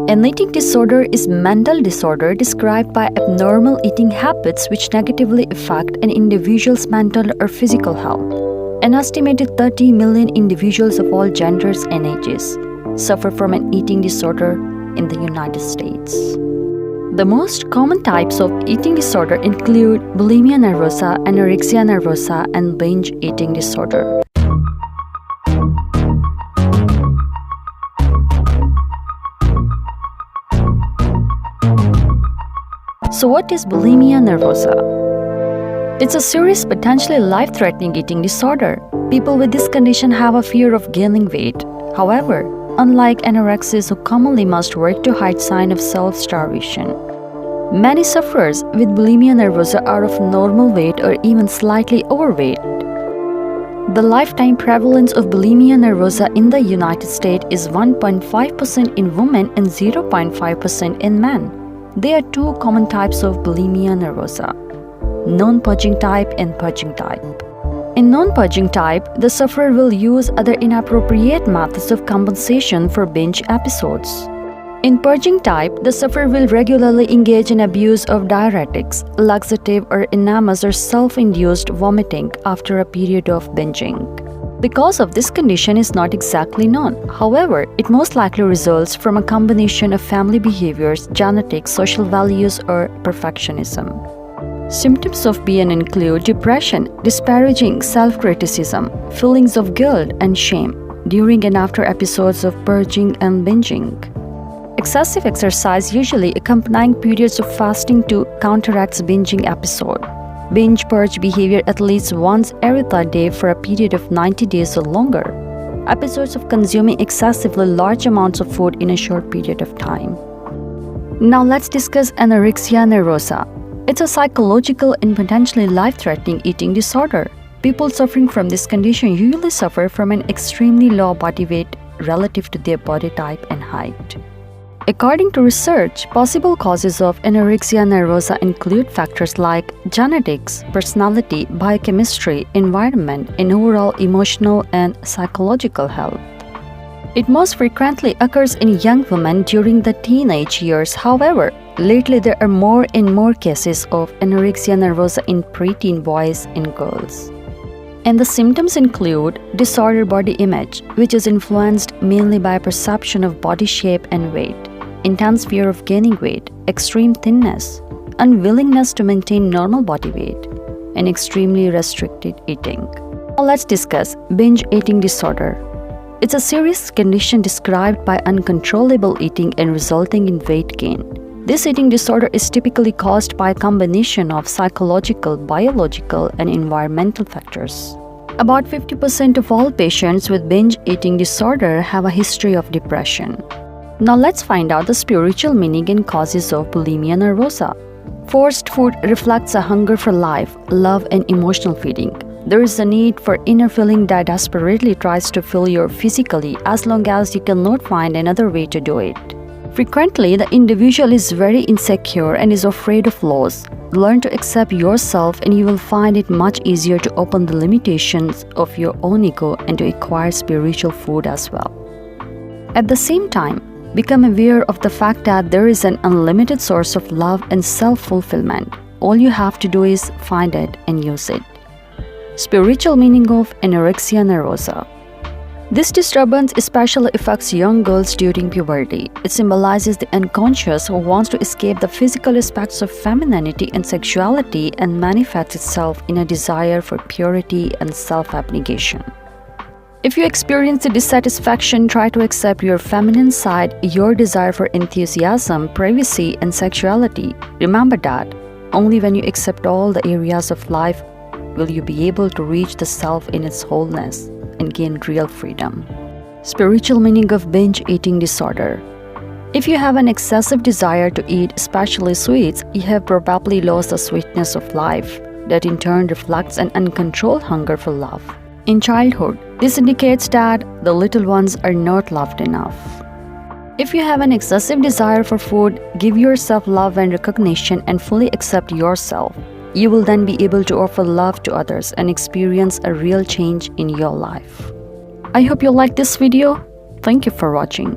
An eating disorder is mental disorder described by abnormal eating habits which negatively affect an individual's mental or physical health. An estimated 30 million individuals of all genders and ages suffer from an eating disorder in the United States. The most common types of eating disorder include bulimia nervosa, anorexia nervosa, and binge eating disorder. So what is bulimia nervosa? It's a serious, potentially life-threatening eating disorder. People with this condition have a fear of gaining weight. However, unlike anorexics who commonly must work to hide signs of self-starvation, many sufferers with bulimia nervosa are of normal weight or even slightly overweight. The lifetime prevalence of bulimia nervosa in the United States is 1.5% in women and 0.5% in men. There are two common types of bulimia nervosa: non-purging type and purging type. In non-purging type, the sufferer will use other inappropriate methods of compensation for binge episodes. In purging type, the sufferer will regularly engage in abuse of diuretics, laxative or enemas, or self-induced vomiting after a period of binging. The cause of this condition is not exactly known. However, it most likely results from a combination of family behaviors, genetics, social values, or perfectionism. Symptoms of BN include depression, disparaging self-criticism, feelings of guilt and shame during and after episodes of purging and binging. Excessive exercise, usually accompanying periods of fasting, to counteracts binging episode. Binge-purge behavior at least once every third day for a period of 90 days or longer. Episodes of consuming excessively large amounts of food in a short period of time. Now let's discuss anorexia nervosa. It's a psychological and potentially life-threatening eating disorder. People suffering from this condition usually suffer from an extremely low body weight relative to their body type and height. According to research, possible causes of anorexia nervosa include factors like genetics, personality, biochemistry, environment, and overall emotional and psychological health. It most frequently occurs in young women during the teenage years. However, lately there are more and more cases of anorexia nervosa in preteen boys and girls. And the symptoms include disordered body image, which is influenced mainly by perception of body shape and weight, intense fear of gaining weight, extreme thinness, unwillingness to maintain normal body weight, and extremely restricted eating. Now let's discuss binge eating disorder. It's a serious condition described by uncontrollable eating and resulting in weight gain. This eating disorder is typically caused by a combination of psychological, biological, and environmental factors. About 50% of all patients with binge eating disorder have a history of depression. Now let's find out the spiritual meaning and causes of bulimia nervosa. Forced food reflects a hunger for life, love, and emotional feeding. There is a need for inner feeling that desperately tries to fill you physically as long as you cannot find another way to do it. Frequently, the individual is very insecure and is afraid of loss. Learn to accept yourself and you will find it much easier to open the limitations of your own ego and to acquire spiritual food as well. At the same time, become aware of the fact that there is an unlimited source of love and self-fulfillment. All you have to do is find it and use it. Spiritual meaning of anorexia nervosa. This disturbance especially affects young girls during puberty. It symbolizes the unconscious who wants to escape the physical aspects of femininity and sexuality and manifests itself in a desire for purity and self-abnegation. If you experience the dissatisfaction, try to accept your feminine side, your desire for enthusiasm, privacy, and sexuality. Remember that only when you accept all the areas of life will you be able to reach the self in its wholeness and gain real freedom. Spiritual meaning of binge eating disorder. If you have an excessive desire to eat, especially sweets, you have probably lost the sweetness of life. That in turn reflects an uncontrolled hunger for love. In childhood, this indicates that the little ones are not loved enough. If you have an excessive desire for food, give yourself love and recognition and fully accept yourself. You will then be able to offer love to others and experience a real change in your life. I hope you liked this video. Thank you for watching.